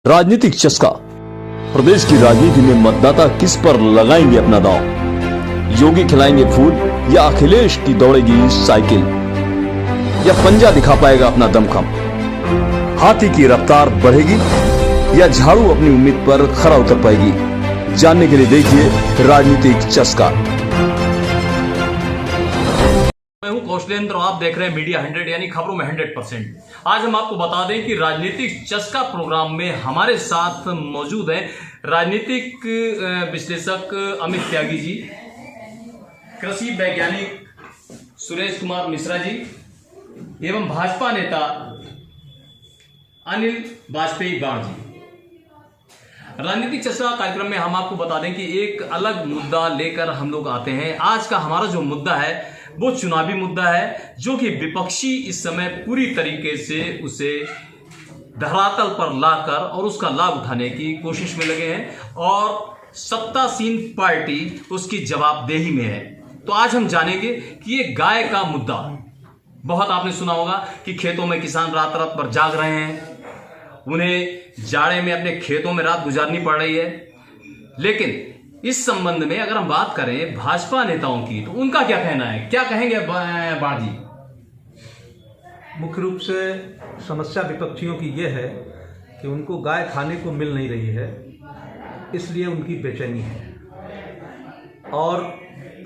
राजनीतिक चस्का। प्रदेश की राजनीति में मतदाता किस पर लगाएंगे अपना दांव? योगी खिलाएंगे फूल या अखिलेश की दौड़ेगी साइकिल? या पंजा दिखा पाएगा अपना दमखम? हाथी की रफ्तार बढ़ेगी या झाड़ू अपनी उम्मीद पर खरा उतर पाएगी? जानने के लिए देखिए राजनीतिक चस्का। मैं हूं कौशलेंद्र और आप देख रहे हैं मीडिया 100 यानी खबरों में 100%। आज हम आपको बता दें कि राजनीतिक चस्का प्रोग्राम में हमारे साथ मौजूद हैं राजनीतिक विश्लेषक अमित त्यागी जी, कृषि वैज्ञानिक सुरेश कुमार मिश्रा जी एवं भाजपा नेता अनिल वाजपेयी बाण जी। राजनीतिक चर्चा कार्यक्रम में हम आपको बता दें कि एक अलग मुद्दा लेकर हम लोग आते हैं। आज का हमारा जो मुद्दा है वो चुनावी मुद्दा है, जो कि विपक्षी इस समय पूरी तरीके से उसे धरातल पर लाकर और उसका लाभ उठाने की कोशिश में लगे हैं और सत्तासीन पार्टी उसकी जवाबदेही में है। तो आज हम जानेंगे कि ये गाय का मुद्दा, बहुत आपने सुना होगा कि खेतों में किसान रात रात भर जाग रहे हैं, उन्हें जाड़े में अपने खेतों में रात गुजारनी पड़ रही है। लेकिन इस संबंध में अगर हम बात करें भाजपा नेताओं की, तो उनका क्या कहना है, क्या कहेंगे बाण जी? मुख्य रूप से समस्या विपक्षियों की यह है कि उनको गाय खाने को मिल नहीं रही है, इसलिए उनकी बेचैनी है। और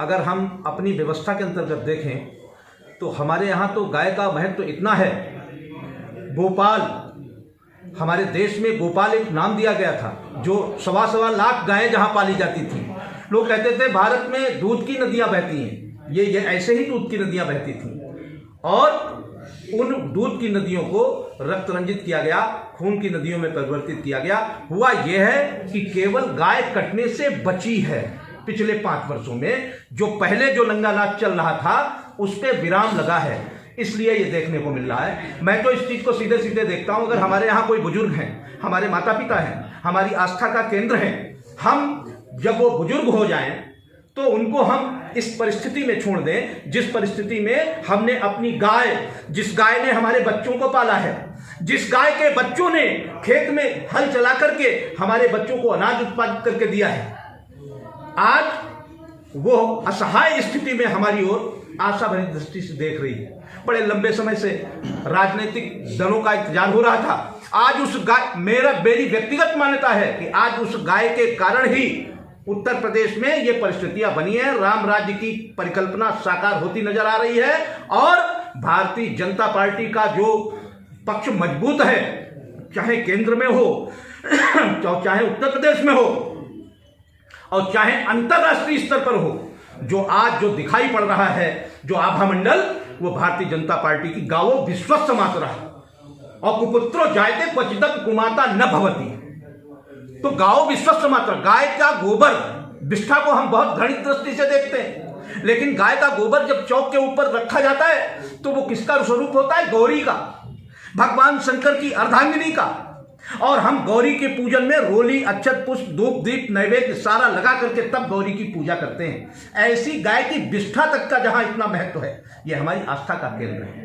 अगर हम अपनी व्यवस्था के अंतर्गत देखें तो हमारे यहाँ तो गाय का महत्व तो इतना है, भोपाल, हमारे देश में गोपाल एक नाम दिया गया था, जो सवा लाख गायें जहां पाली जाती थी। लोग कहते थे भारत में दूध की नदियां बहती हैं, ये ऐसे ही दूध की नदियां बहती थी और उन दूध की नदियों को रक्त रंजित किया गया, खून की नदियों में परिवर्तित किया गया। हुआ यह है कि केवल गाय कटने से बची है। पिछले 5 वर्षों में जो पहले जो नंगा नाच चल रहा था उस पर विराम लगा है, इसलिए ये देखने को मिल रहा है। मैं तो इस चीज को सीधे सीधे देखता हूं, अगर हमारे यहाँ कोई बुजुर्ग हैं, हमारे माता पिता हैं, हमारी आस्था का केंद्र हैं, हम जब वो बुजुर्ग हो जाएं तो उनको हम इस परिस्थिति में छोड़ दें जिस परिस्थिति में हमने अपनी गाय, जिस गाय ने हमारे बच्चों को पाला है, जिस गाय के बच्चों ने खेत में हल चला करके हमारे बच्चों को अनाज उत्पादित करके दिया है, आज वो असहाय स्थिति में हमारी ओर आशा भरी दृष्टि से देख रही है। बड़े लंबे समय से राजनीतिक दलों का इंतजार हो रहा था। आज उस गाय, मेरी व्यक्तिगत मान्यता है कि आज उस गाय के कारण ही उत्तर प्रदेश में ये परिस्थितियां बनी है। राम राज्य की परिकल्पना साकार होती नजर आ रही है और भारतीय जनता पार्टी का जो पक्ष मजबूत है, चाहे केंद्र में हो, चाहे उत्तर प्रदेश में हो और चाहे अंतरराष्ट्रीय स्तर पर हो, जो दिखाई पड़ रहा है, जो आभा मंडल, वो भारतीय जनता पार्टी की गावो विश्वस्त मात्रा और कुपुत्रो जायते क्वचिदपि कुमाता न भवति। तो गावो विश्वस्त मात्रा, गाय का गोबर, विष्ठा को हम बहुत घृणित दृष्टि से देखते हैं, लेकिन गाय का गोबर जब चौक के ऊपर रखा जाता है तो वो किसका स्वरूप होता है? गौरी का, भगवान शंकर की अर्धांगिनी का। और हम गौरी के पूजन में रोली, अक्षत, पुष्प, धूप, दीप, नैवेद्य सारा लगा करके तब गौरी की पूजा करते हैं। ऐसी गाय की विष्ठा तक का जहां इतना महत्व है, यह हमारी आस्था का केंद्र है।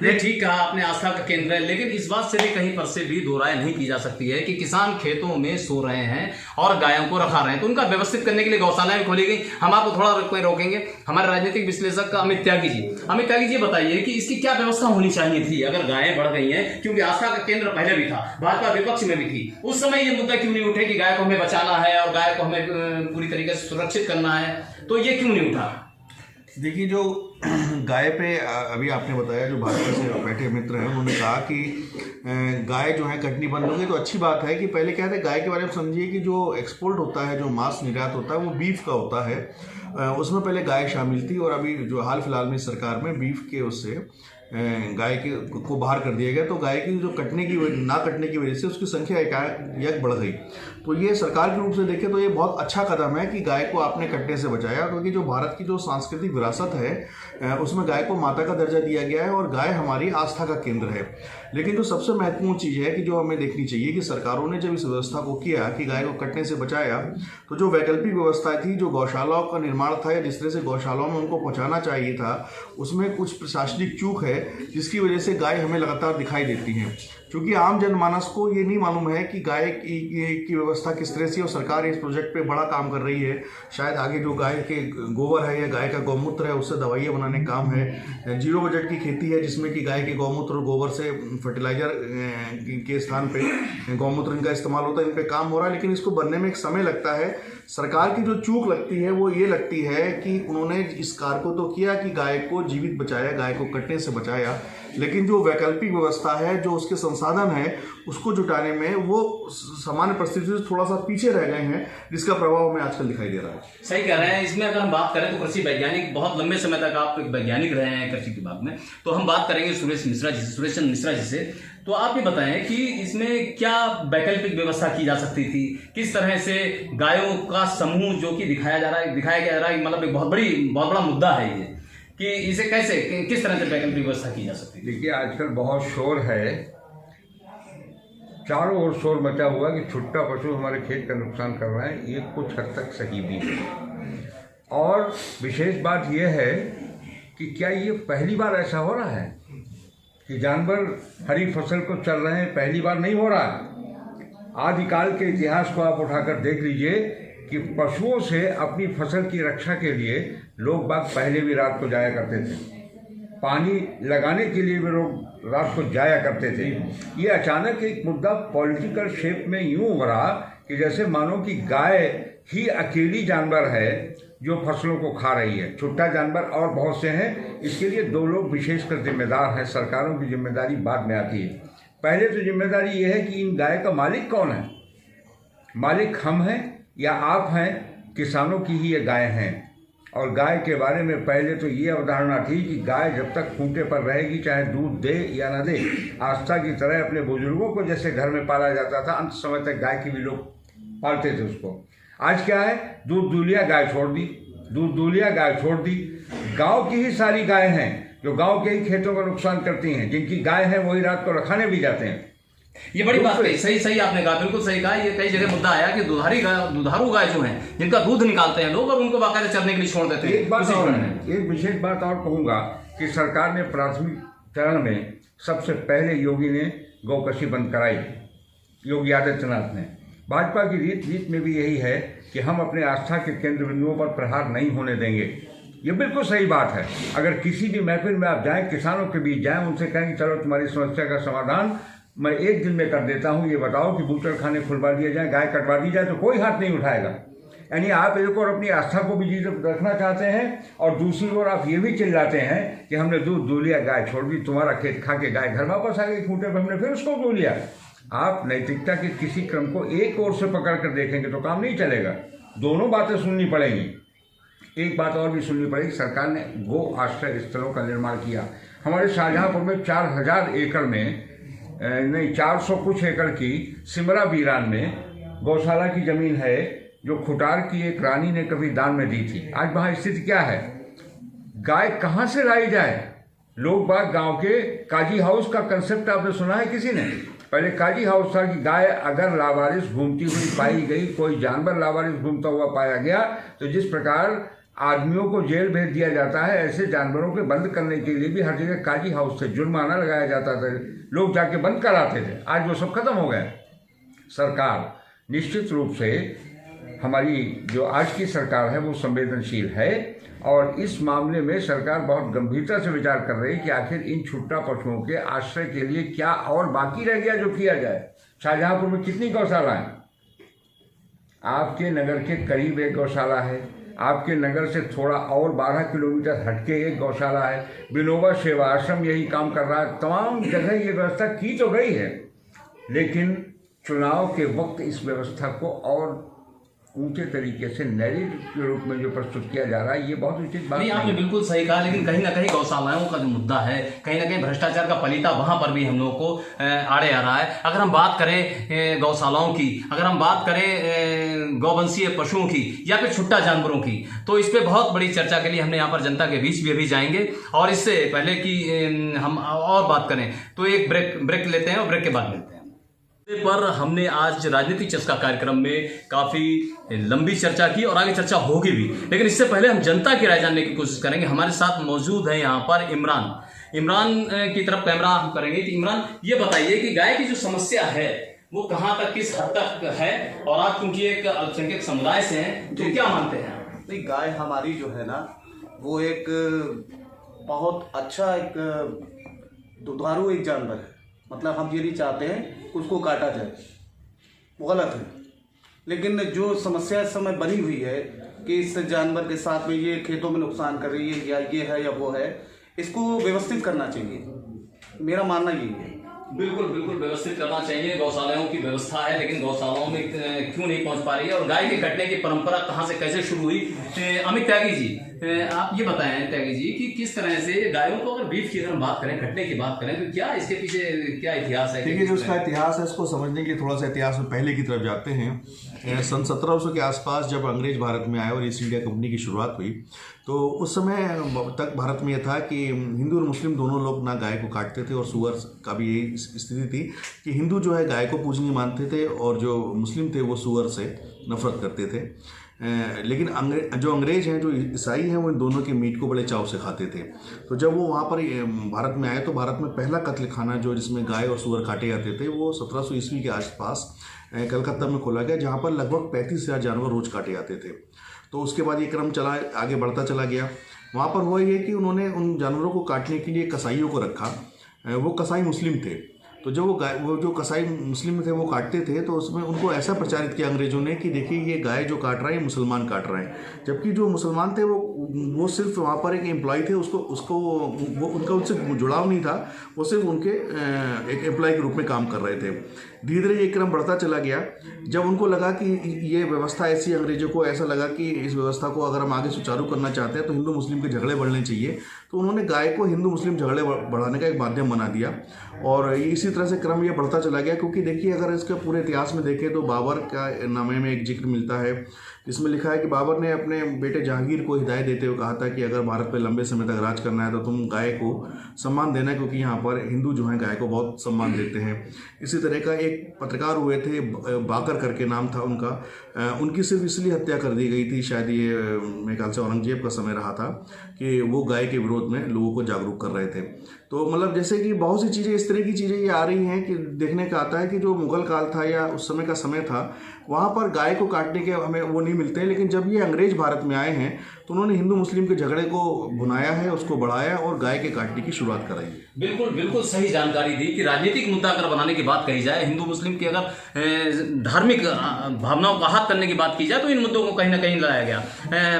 ये ठीक कहा आपने, आस्था का केंद्र है, लेकिन इस बात से भी कहीं पर से भी दो राय नहीं की जा सकती है कि किसान खेतों में सो रहे हैं और गायों को रखा रहे हैं, तो उनका व्यवस्थित करने के लिए गौशालाएं खोली गई। हम आपको थोड़ा रोकेंगे, हमारे राजनीतिक विश्लेषक अमित त्यागी जी। अमित त्यागी जी, बताइए कि इसकी क्या व्यवस्था होनी चाहिए थी अगर गायें बढ़ गई हैं, क्योंकि आस्था का केंद्र पहले भी था, भाजपा विपक्ष में भी थी, उस समय ये मुद्दा क्यों नहीं उठे कि गाय को हमें बचाना है और गाय को हमें पूरी तरीके से सुरक्षित करना है, तो ये क्यों नहीं उठा? देखिए, जो गाय पे अभी आपने बताया, जो भाजपा से बैठे मित्र हैं उन्होंने कहा कि गाय जो है कटनी बंद होगी, तो अच्छी बात है कि पहले क्या है, गाय के बारे में समझिए कि जो एक्सपोर्ट होता है, जो मांस निर्यात होता है, वो बीफ का होता है। उसमें पहले गाय शामिल थी और अभी जो हाल फिलहाल में सरकार में बीफ के उससे गाय के को बाहर कर दिया गया, तो गाय की जो ना कटने की वजह से उसकी संख्या एकाएक बढ़ गई। तो ये सरकार के रूप से देखें तो ये बहुत अच्छा कदम है कि गाय को आपने कटने से बचाया, क्योंकि जो भारत की जो सांस्कृतिक विरासत है उसमें गाय को माता का दर्जा दिया गया है और गाय हमारी आस्था का केंद्र है। लेकिन जो सबसे महत्वपूर्ण चीज़ है कि जो हमें देखनी चाहिए कि सरकारों ने जब इस व्यवस्था को किया कि गाय को कटने से बचाया, तो जो वैकल्पिक व्यवस्था थी, जो गौशालाओं का निर्माण था या जिस तरह से गौशालाओं में उनको पहुँचाना चाहिए था, उसमें कुछ प्रशासनिक चूक है जिसकी वजह से गाय हमें लगातार दिखाई देती हैं। क्योंकि आम जनमानस को ये नहीं मालूम है कि गाय की व्यवस्था किस तरह से, और सरकार इस प्रोजेक्ट पे बड़ा काम कर रही है। शायद आगे जो गाय के गोबर है या गाय का गौमूत्र है उससे दवाइयाँ बनाने का काम है। जीरो बजट की खेती है जिसमें कि गाय के गौमूत्र और गोबर से फर्टिलाइजर के स्थान पे गौमूत्र इनका इस्तेमाल होता है। इन पे काम हो रहा है, लेकिन इसको बनने में एक समय लगता है। सरकार की जो चूक लगती है वो ये लगती है कि उन्होंने इस कार्य को तो किया कि गाय को जीवित बचाया, गाय को कटने से बचाया, लेकिन जो वैकल्पिक व्यवस्था है, जो उसके संसाधन है, उसको जुटाने में वो सामान्य परिस्थिति से थोड़ा सा पीछे रह गए हैं, जिसका प्रभाव हमें आजकल दिखाई दे रहा है। सही कह रहे हैं। इसमें अगर हम बात करें तो कृषि वैज्ञानिक, बहुत लंबे समय तक आप एक वैज्ञानिक रहे हैं कृषि विभाग में, तो हम बात करेंगे सुरेश चंद्र मिश्रा जी से। तो आप ये बताएं कि इसमें क्या वैकल्पिक व्यवस्था की जा सकती थी, किस तरह से गायों का समूह जो कि दिखाया जा रहा है, मतलब एक बहुत बड़ा मुद्दा है ये, कि इसे कैसे, किस तरह से वैकल्पिक व्यवस्था की जा सकती है। देखिए, आजकल बहुत शोर है, चारों ओर शोर मचा हुआ कि छुट्टा पशु हमारे खेत का नुकसान कर रहा है। ये कुछ हद तक सही भी है, और विशेष बात यह है कि क्या ये पहली बार ऐसा हो रहा है कि जानवर हरी फसल को चल रहे हैं? पहली बार नहीं हो रहा है। आदिकाल के इतिहास को आप उठाकर देख लीजिए कि पशुओं से अपनी फसल की रक्षा के लिए लोग बाग पहले भी रात को जाया करते थे, पानी लगाने के लिए भी लोग रात को जाया करते थे। ये अचानक एक मुद्दा पॉलिटिकल शेप में यूं उभरा कि जैसे मानो कि गाय ही अकेली जानवर है जो फसलों को खा रही है। छुट्टा जानवर और बहुत से हैं, इसके लिए दो लोग विशेषकर जिम्मेदार हैं। सरकारों की जिम्मेदारी बाद में आती है। पहले तो जिम्मेदारी ये है कि इन गाय का मालिक कौन है। मालिक हम हैं या आप हैं? किसानों की ही ये गाय हैं। और गाय के बारे में पहले तो ये अवधारणा थी कि गाय जब तक खूंटे पर रहेगी, चाहे दूध दे या न दे, आस्था की तरह अपने बुजुर्गों को जैसे घर में पाला जाता था, अंत समय तक गाय की भी लोग पालते थे उसको। आज क्या है? दूध दूलिया गाय छोड़ दी, दूध दूलिया गाय छोड़ दी। गांव की ही सारी गाय हैं जो गांव के ही खेतों का नुकसान करती हैं। जिनकी गाय है वही रात को रखाने भी जाते हैं। ये बड़ी बात कही, सही आपने कहा, बिल्कुल सही कहा। ये कई जगह मुद्दा आया कि दुधारू गाय जो हैं, जिनका दूध निकालते हैं लोग और उनको बाकायदा चरने के लिए छोड़ देते हैं। एक विशेष बात और कहूँगा कि सरकार ने प्राथमिक चरण में सबसे पहले योगी ने गौकशी बंद कराई, योगी आदित्यनाथ ने। भाजपा की रीत में भी यही है कि हम अपने आस्था के केंद्र बिंदुओं पर प्रहार नहीं होने देंगे। ये बिल्कुल सही बात है। अगर किसी भी महफिल में आप जाएं, किसानों के बीच जाएं, उनसे कहें कि चलो तुम्हारी समस्या का समाधान मैं एक दिन में कर देता हूँ, ये बताओ कि बूचड़ खाने खुलवा दिए जाए, गाय कटवा दी जाए, तो कोई हाथ नहीं उठाएगा। यानी आप एक और अपनी आस्था को भी जीवित रखना चाहते हैं, और दूसरी ओर आप ये भी चिल्लाते हैं कि हमने दूध दू लिया, गाय छोड़ दी, तुम्हारा खेत खा के गाय घर वापस आ गई खूंटे पर, हमने फिर उसको दू लिया। आप नैतिकता के किसी क्रम को एक ओर से पकड़ कर देखेंगे तो काम नहीं चलेगा। दोनों बातें सुननी पड़ेंगी। एक बात और भी सुननी पड़ेगी, सरकार ने गो आश्रय स्थलों का निर्माण किया। हमारे शाहजहांपुर में 4000 एकड़ में, नहीं 400 कुछ एकड़ की सिमरा वीरान में गौशाला की जमीन है, जो खुटार की एक रानी ने कभी दान में दी थी। आज वहाँ स्थिति क्या है? गाय कहाँ से लाई जाए? लोग बाग गांव के काजी हाउस का कंसेप्ट आपने सुना है किसी ने? पहले काजी हाउस था कि गाय अगर लावारिस घूमती हुई पाई गई, कोई जानवर लावारिस घूमता हुआ पाया गया, तो जिस प्रकार आदमियों को जेल भेज दिया जाता है, ऐसे जानवरों के बंद करने के लिए भी हर जगह काजी हाउस से जुर्माना लगाया जाता था। लोग जाके बंद कराते थे। आज वो सब खत्म हो गया। सरकार निश्चित रूप से, हमारी जो आज की सरकार है वो संवेदनशील है, और इस मामले में सरकार बहुत गंभीरता से विचार कर रही है कि आखिर इन छुट्टा पशुओं के आश्रय के लिए क्या और बाकी रह गया जो किया जाए। शाहजहांपुर में कितनी गौशाला है? आपके नगर के करीब एक गौशाला है, आपके नगर से थोड़ा और 12 किलोमीटर हटके एक गौशाला है। विनोबा सेवा आश्रम यही काम कर रहा है। तमाम जगह ये व्यवस्था की तो गई है, लेकिन चुनाव के वक्त इस व्यवस्था को और ऊंचे तरीके से नैरेटिव के रूप में जो प्रस्तुत किया जा रहा है, ये बहुत उचित बात नहीं। आपने बिल्कुल सही कहा, लेकिन कहीं ना कहीं गौशालाओं का जो मुद्दा है, कहीं ना कहीं भ्रष्टाचार का पलीता वहां पर भी हम लोगों को आड़े आ रहा है। अगर हम बात करें गौशालाओं की, अगर हम बात करें गौवंशीय पशुओं की या फिर छुट्टा जानवरों की, तो इस पर बहुत बड़ी चर्चा के लिए हमने यहाँ पर जनता के बीच भी अभी जाएंगे। और इससे पहले कि हम और बात करें तो एक ब्रेक लेते हैं और ब्रेक के बाद मिलते हैं। पर हमने आज राजनीतिक चस्का कार्यक्रम में काफी लंबी चर्चा की और आगे चर्चा होगी भी, लेकिन इससे पहले हम जनता की राय जानने की कोशिश करेंगे। हमारे साथ मौजूद है यहाँ पर इमरान की तरफ कैमरा हम करेंगे कि इमरान ये बताइए कि गाय की जो समस्या है वो कहाँ तक, किस हद तक है, और आप क्योंकि एक अल्पसंख्यक समुदाय से हैं तो क्या मानते हैं? नहीं, गाय हमारी जो है ना वो एक बहुत अच्छा एक दुधारू एक जानवर है। मतलब हम ये नहीं चाहते हैं उसको काटा जाए, वो गलत है। लेकिन जो समस्या इस समय बनी हुई है कि इस जानवर के साथ में ये खेतों में नुकसान कर रही है या ये है या वो है, इसको व्यवस्थित करना चाहिए, मेरा मानना यही है। बिल्कुल बिल्कुल व्यवस्थित करना चाहिए। गौशालाओं की व्यवस्था है लेकिन गौशालाओं में क्यों नहीं पहुंच पा रही है, और गाय के कटने की परंपरा कहां से कैसे शुरू हुई? अमित त्यागी जी, आप ये बताएं त्यागी जी कि किस तरह से गायों को, अगर बीफ की अगर हम बात करें, कटने की बात करें, तो क्या इसके पीछे क्या इतिहास है? देखिए, जो उसका इतिहास है इसको समझने के थोड़ा सा इतिहास में पहले की तरफ जाते हैं। सन 1700 के आसपास जब अंग्रेज भारत में आए और ईस्ट इंडिया कंपनी की शुरुआत हुई, तो उस समय तक भारत में यह था कि हिंदू और मुस्लिम दोनों लोग ना गाय को काटते थे, और सुअर का भी यही स्थिति थी कि हिंदू जो है गाय को पूजनीय मानते थे और जो मुस्लिम थे वो सुअर से नफरत करते थे। लेकिन जो अंग्रेज हैं, जो ईसाई हैं, वो इन दोनों के मीट को बड़े चाव से खाते थे। तो जब वो वहाँ पर भारत में आए तो भारत में पहला कत्ल खाना जो जिसमें गाय और सुअर काटे जाते थे वो 1700 ईस्वी के आसपास कलकत्ता में खोला गया, जहाँ पर लगभग 35,000 जानवर रोज काटे जाते थे। तो उसके बाद ये क्रम आगे बढ़ता चला गया। वहाँ पर हुआ ये कि उन्होंने उन जानवरों को काटने के लिए कसाईयों को रखा। वो कसाई मुस्लिम थे, तो जब वो जो कसाई मुस्लिम थे वो काटते थे, तो उसमें उनको ऐसा प्रचारित किया अंग्रेजों ने कि देखिए ये गाय जो काट रहा है ये मुसलमान काट रहे हैं। जबकि जो मुसलमान थे वो सिर्फ वहाँ पर एक एम्प्लॉय थे, उसको वो उनका उनसे जुड़ाव नहीं था, वो सिर्फ उनके एक एम्प्लॉय के रूप में काम कर रहे थे। धीरे धीरे ये क्रम बढ़ता चला गया। जब उनको लगा कि ये व्यवस्था ऐसी, अंग्रेजों को ऐसा लगा कि इस व्यवस्था को अगर हम आगे सुचारू करना चाहते हैं तो हिंदू मुस्लिम के झगड़े बढ़ने चाहिए, तो उन्होंने गाय को हिंदू मुस्लिम झगड़े बढ़ाने का एक माध्यम बना दिया। और इसी तरह से क्रम ये बढ़ता चला गया। क्योंकि देखिए, अगर इसके पूरे इतिहास में देखें तो बाबर का नामे में एक जिक्र मिलता है, जिसमें लिखा है कि बाबर ने अपने बेटे जहांगीर को हिदायत देते हुए कहा था कि अगर भारत पर लंबे समय तक राज करना है तो तुम गाय को सम्मान देना, क्योंकि यहाँ पर हिंदू जो हैं गाय को बहुत सम्मान देते हैं। इसी तरह का एक पत्रकार हुए थे, बाकर करके नाम था उनका, उनकी सिर्फ इसलिए हत्या कर दी गई थी, शायद ये मेरे ख्याल से औरंगजेब का समय रहा था, कि वो गाय के विरोध में लोगों को जागरूक कर रहे थे। तो मतलब जैसे कि बहुत सी चीज़ें, इस तरह की चीज़ें ये आ रही हैं कि देखने का आता है कि जो मुगल काल था या उस समय का समय था, वहाँ पर गाय को काटने के हमें वो नहीं मिलते हैं। लेकिन जब ये अंग्रेज भारत में आए हैं तो उन्होंने हिंदू मुस्लिम के झगड़े को बुनाया है, उसको बढ़ाया और गाय के काटने की शुरुआत कराई है। बिल्कुल बिल्कुल सही जानकारी दी कि राजनीतिक मुद्दा अगर बनाने की बात कही जाए, हिंदू मुस्लिम की अगर धार्मिक भावनाओं का आहत करने की बात की जाए, तो इन मुद्दों को कहीं ना कहीं लाया गया।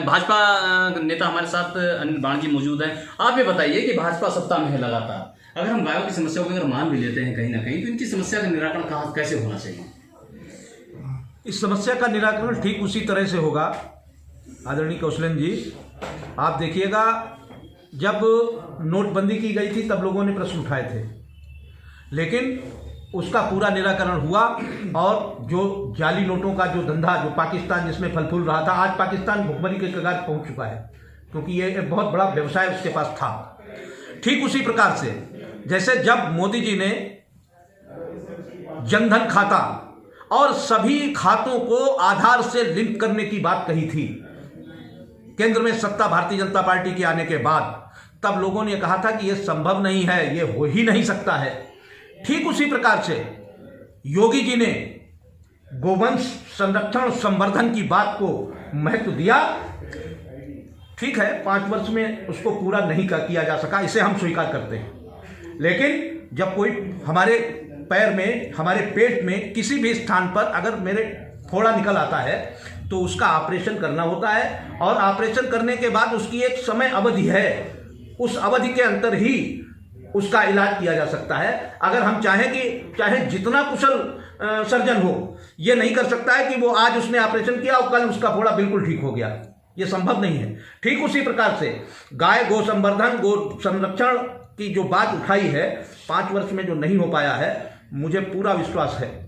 भाजपा नेता हमारे साथ अनिल बाण जी मौजूद हैं। आप ये बताइए कि भाजपा सत्ता में है लगातार, अगर हम गायों की समस्या को अगर मान भी लेते हैं कहीं ना कहीं, तो इनकी समस्या का निराकरण कहाँ कैसे होना चाहिए? इस समस्या का निराकरण ठीक उसी तरह से होगा आदरणीय कौशलेंद्र जी। आप देखिएगा, जब नोटबंदी की गई थी तब लोगों ने प्रश्न उठाए थे, लेकिन उसका पूरा निराकरण हुआ। और जो जाली नोटों का जो धंधा, जो पाकिस्तान जिसमें फल फूल रहा था, आज पाकिस्तान भुखमरी के कगार पहुंच चुका है, क्योंकि ये एक बहुत बड़ा व्यवसाय उसके पास था। ठीक उसी प्रकार से जैसे जब मोदी जी ने जनधन खाता और सभी खातों को आधार से लिंक करने की बात कही थी, केंद्र में सत्ता भारतीय जनता पार्टी के आने के बाद, तब लोगों ने कहा था कि यह संभव नहीं है, यह हो ही नहीं सकता है। ठीक उसी प्रकार से योगी जी ने गोवंश संरक्षण संवर्धन की बात को महत्व दिया। ठीक है, 5 वर्ष में उसको पूरा नहीं किया जा सका, इसे हम स्वीकार करते हैं। लेकिन जब कोई हमारे पैर में, हमारे पेट में किसी भी स्थान पर अगर मेरे फोड़ा निकल आता है तो उसका ऑपरेशन करना होता है, और ऑपरेशन करने के बाद उसकी एक समय अवधि है, उस अवधि के अंदर ही उसका इलाज किया जा सकता है। अगर हम चाहें कि चाहे जितना कुशल सर्जन हो, ये नहीं कर सकता है कि वो आज उसने ऑपरेशन किया और कल उसका फोड़ा बिल्कुल ठीक हो गया, ये संभव नहीं है। ठीक उसी प्रकार से गाय गो संवर्धन, गो संरक्षण की जो बात उठाई है, 5 वर्ष में जो नहीं हो पाया है, मुझे पूरा विश्वास है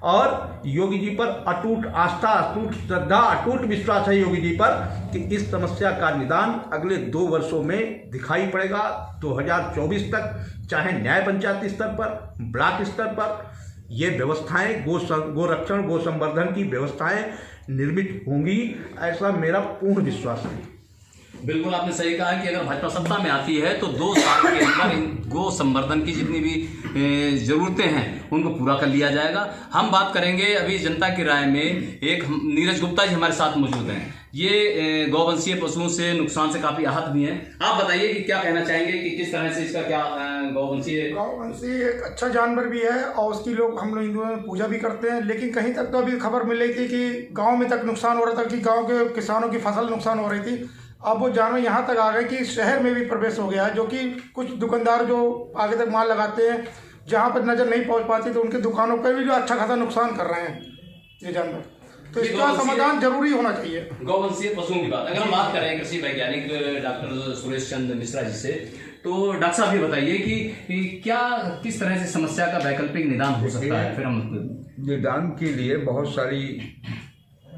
और योगी जी पर अटूट आस्था, अटूट श्रद्धा, अटूट विश्वास है योगी जी पर कि इस समस्या का निदान अगले 2 वर्षों में दिखाई पड़ेगा। 2024 तक चाहे न्याय पंचायती स्तर पर, ब्लॉक स्तर पर ये व्यवस्थाएं, गोरक्षण, गो संवर्धन की व्यवस्थाएं निर्मित होंगी, ऐसा मेरा पूर्ण विश्वास है। बिल्कुल आपने सही कहा कि अगर भाजपा सत्ता में आती है तो 2 साल के अंदर इन गो संवर्धन की जितनी भी जरूरतें हैं उनको पूरा कर लिया जाएगा। हम बात करेंगे अभी जनता की राय में, एक नीरज गुप्ता जी हमारे साथ मौजूद हैं। ये गौवंशीय पशुओं से नुकसान से काफी आहत भी हैं। आप बताइए कि क्या कहना चाहेंगे कि किस तरह से इसका क्या गौवंशी एक अच्छा जानवर भी है और उसकी हम लोग हिंदुओं में पूजा भी करते हैं। लेकिन कहीं तक तो अभी खबर मिल रही थी कि गांव में तक नुकसान हो रहा था, कि गांव के किसानों की फसल नुकसान हो रही थी। अब वो जानवर यहाँ तक आ गए कि शहर में भी प्रवेश हो गया है, जो कि कुछ दुकानदार जो आगे तक माल लगाते हैं जहाँ पर नज़र नहीं पहुँच पाती, तो उनकी दुकानों पर भी जो अच्छा खासा नुकसान कर रहे हैं ये जानवर। तो इसका समाधान जरूरी होना चाहिए। गौवंशीय पशुओं की बात अगर हम बात करें कृषि वैज्ञानिक डॉक्टर सुरेश चंद्र मिश्रा जी से, तो डॉक्टर साहब ये बताइए कि क्या किस तरह से समस्या का वैकल्पिक निदान हो सकता है। फिर हम निदान के लिए बहुत सारी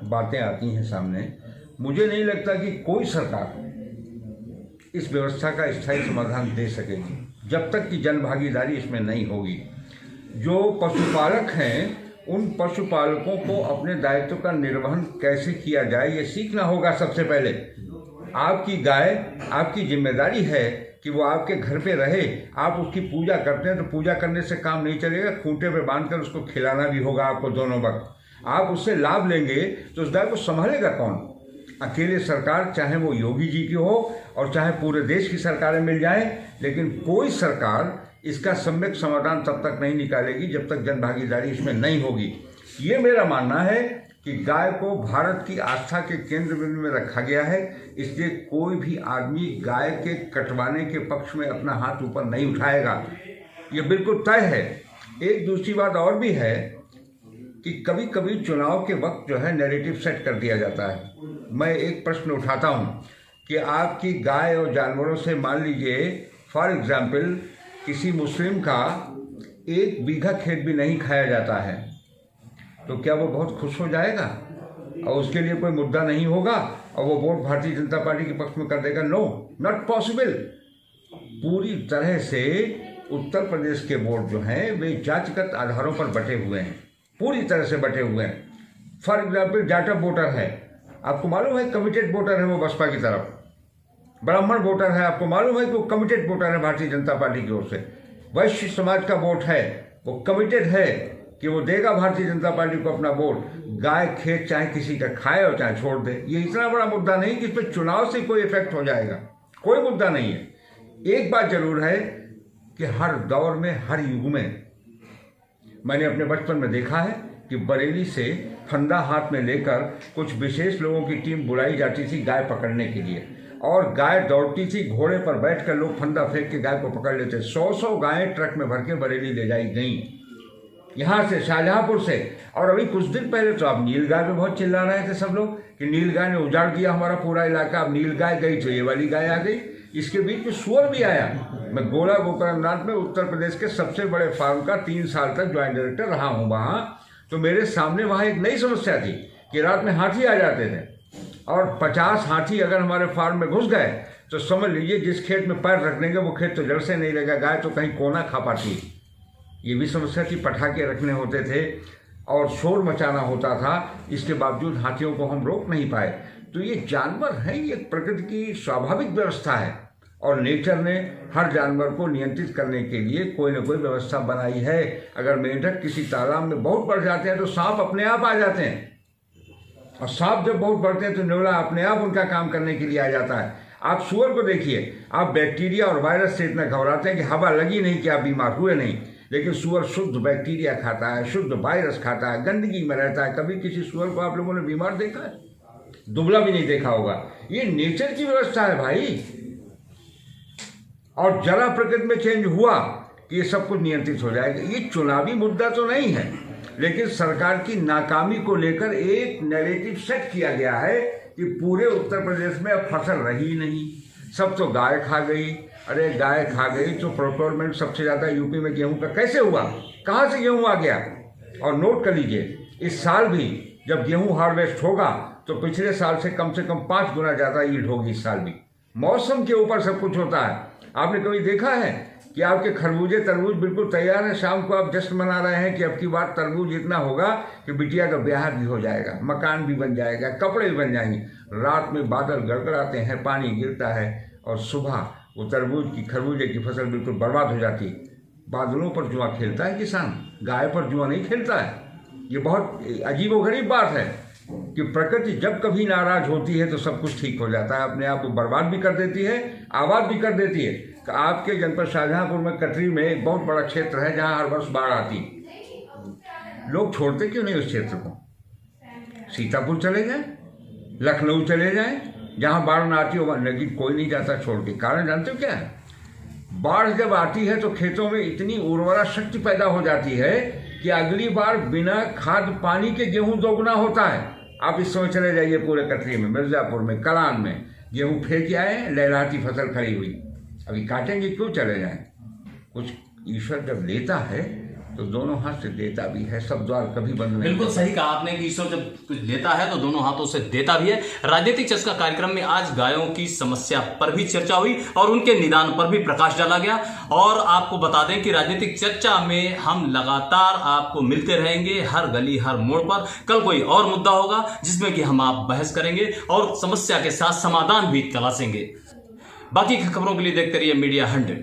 बातें आती हैं सामने। मुझे नहीं लगता कि कोई सरकार इस व्यवस्था का स्थायी समाधान दे सकेगी जब तक कि जन भागीदारी इसमें नहीं होगी। जो पशुपालक हैं उन पशुपालकों को अपने दायित्व का निर्वहन कैसे किया जाए ये सीखना होगा। सबसे पहले आपकी गाय आपकी जिम्मेदारी है कि वो आपके घर पे रहे। आप उसकी पूजा करते हैं तो पूजा करने से काम नहीं चलेगा, खूंटे पे बांधकर उसको खिलाना भी होगा आपको दोनों वक्त। आप उससे लाभ लेंगे तो उस गाय को संभालेगा कौन? अकेले सरकार, चाहे वो योगी जी की हो और चाहे पूरे देश की सरकारें मिल जाएं, लेकिन कोई सरकार इसका सम्यक समाधान तब तक नहीं निकालेगी जब तक जन भागीदारी इसमें नहीं होगी। ये मेरा मानना है कि गाय को भारत की आस्था के केंद्र बिंदु में रखा गया है, इसलिए कोई भी आदमी गाय के कटवाने के पक्ष में अपना हाथ ऊपर नहीं उठाएगा, ये बिल्कुल तय है। एक दूसरी बात और भी है कि कभी कभी चुनाव के वक्त जो है नैरेटिव सेट कर दिया जाता है। मैं एक प्रश्न उठाता हूँ कि आपकी गाय और जानवरों से मान लीजिए फॉर एग्जाम्पल किसी मुस्लिम का 1 बीघा खेत भी नहीं खाया जाता है, तो क्या वो बहुत खुश हो जाएगा और उसके लिए कोई मुद्दा नहीं होगा और वो वोट भारतीय जनता पार्टी के पक्ष में कर देगा? No, not possible. पूरी तरह से उत्तर प्रदेश के वोट जो हैं वे जातिगत आधारों पर बटे हुए हैं, पूरी तरह से बटे हुए हैं। फॉर एग्जाम्पल जाटव वोटर है, आपको मालूम है कमिटेड वोटर है वो बसपा की तरफ। ब्राह्मण वोटर है, आपको मालूम है कि वो कमिटेड वोटर है भारतीय जनता पार्टी की ओर से। वैश्य समाज का वोट है, वो कमिटेड है कि वो देगा भारतीय जनता पार्टी को अपना वोट। गाय खेत चाहे किसी का खाए और चाहे छोड़ दे, ये इतना बड़ा मुद्दा नहीं कि इस पर चुनाव से कोई इफेक्ट हो जाएगा, कोई मुद्दा नहीं है। एक बात जरूर है कि हर दौर में, हर युग में मैंने अपने बचपन में देखा है कि बरेली से फंदा हाथ में लेकर कुछ विशेष लोगों की टीम बुलाई जाती थी गाय पकड़ने के लिए, और गाय दौड़ती थी, घोड़े पर बैठकर लोग फंदा फेंक के गाय को पकड़ लेते। 100 गायें ट्रक में भर के बरेली ले जाई गई यहाँ से, शाहजहांपुर से। और अभी कुछ दिन पहले तो आप नील गाय पे बहुत चिल्ला रहे थे सब लोग कि नील गाय ने उजाड़ दिया हमारा पूरा इलाका। अब नील गाय गई तो ये वाली गाय आ गई। इसके बीच में सुअर भी आया। मैं गोला गोकर्णनाथ में उत्तर प्रदेश के सबसे बड़े फार्म का 3 साल तक ज्वाइंट डायरेक्टर रहा हूँ वहाँ, तो मेरे सामने वहाँ एक नई समस्या थी कि रात में हाथी आ जाते थे और 50 हाथी अगर हमारे फार्म में घुस गए तो समझ लीजिए जिस खेत में पैर रख देंगे वो खेत तो जड़ से नहीं लगा, गाय तो कहीं कोना खा पाती। ये भी समस्या थी, पटाखे रखने होते थे और शोर मचाना होता था, इसके बावजूद हाथियों को हम रोक नहीं पाए। तो ये जानवर हैं, ये प्रकृति की स्वाभाविक व्यवस्था है और नेचर ने हर जानवर को नियंत्रित करने के लिए कोई ना कोई व्यवस्था बनाई है। अगर मेंढक किसी तालाब में बहुत बढ़ जाते हैं तो सांप अपने आप आ जाते हैं, और सांप जब बहुत बढ़ते हैं तो न्योला अपने आप उनका काम करने के लिए आ जाता है। आप सुअर को देखिए, आप बैक्टीरिया और वायरस से इतना घबराते हैं कि हवा लगी नहीं कि आप बीमार हुए नहीं, लेकिन सुअर शुद्ध बैक्टीरिया खाता है, शुद्ध वायरस खाता है, गंदगी में रहता है। कभी किसी सुअर को आप लोगों ने बीमार देखा है? दुबला भी नहीं देखा होगा। ये नेचर की व्यवस्था है भाई, और जरा प्रकृति में चेंज हुआ कि ये सब कुछ नियंत्रित हो जाएगा। ये चुनावी मुद्दा तो नहीं है, लेकिन सरकार की नाकामी को लेकर एक नैरेटिव सेट किया गया है कि पूरे उत्तर प्रदेश में अब फसल रही नहीं, सब तो गाय खा गई। अरे गाय खा गई तो प्रोक्योरमेंट सबसे ज़्यादा यूपी में गेहूं का कैसे हुआ? कहाँ से गेहूं आ गया? और नोट कर लीजिए, इस साल भी जब गेहूं हार्वेस्ट होगा तो पिछले साल से कम 5 गुना ज़्यादा यील्ड होगी इस साल भी। मौसम के ऊपर सब कुछ होता है। आपने कभी देखा है कि आपके खरबूजे तरबूज बिल्कुल तैयार है, शाम को आप जश्न मना रहे हैं कि अब की बार तरबूज इतना होगा कि बिटिया का ब्याह भी हो जाएगा, मकान भी बन जाएगा, कपड़े भी बन जाएंगे। रात में बादल गड़गड़ाते हैं, पानी गिरता है और सुबह वो तरबूज की खरबूजे की फसल बिल्कुल बर्बाद हो जाती है। बादलों पर जुआ खेलता है किसान, गाय पर जुआ नहीं खेलता है। ये बहुत अजीबोगरीब बात है कि प्रकृति जब कभी नाराज होती है तो सब कुछ ठीक हो जाता है, अपने आप को बर्बाद भी कर देती है, आबाद भी कर देती है। तो आपके जनपद शाहजहांपुर में कटरी में एक बहुत बड़ा क्षेत्र है जहां हर वर्ष बाढ़ आती, लोग छोड़ते क्यों नहीं उस क्षेत्र को? सीतापुर चले जाएं, लखनऊ चले जाएं, जहां बाढ़ ना आती हो, लेकिन कोई नहीं जाता छोड़ के। कारण जानते हो क्या है? बाढ़ जब आती है तो खेतों में इतनी उर्वरा शक्ति पैदा हो जाती है कि अगली बार बिना खाद पानी के गेहूं दोगुना होता है। आप इस समय चले जाइए पूरे कटरी में, मिर्जापुर में, कलान में, गेहूं फेंक आए, लहराती फसल खड़ी हुई। अभी काटेंगे क्यों चले जाएं? कुछ ईश्वर जब लेता है तो दोनों हाथ से देता भी है, सब द्वार कभी बंद नहीं। बिल्कुल सही कहा आपने कि ईश्वर जब कुछ लेता है तो दोनों हाथों से देता भी है। राजनीतिक चर्चा कार्यक्रम में आज गायों की समस्या पर भी चर्चा हुई और उनके निदान पर भी प्रकाश डाला गया। और आपको बता दें कि राजनीतिक चर्चा में हम लगातार आपको मिलते रहेंगे, हर गली हर मोड़ पर। कल कोई और मुद्दा होगा जिसमें कि हम आप बहस करेंगे और समस्या के साथ समाधान भी तलाशेंगे। बाकी की खबरों के लिए देखते रहिए मीडिया 100।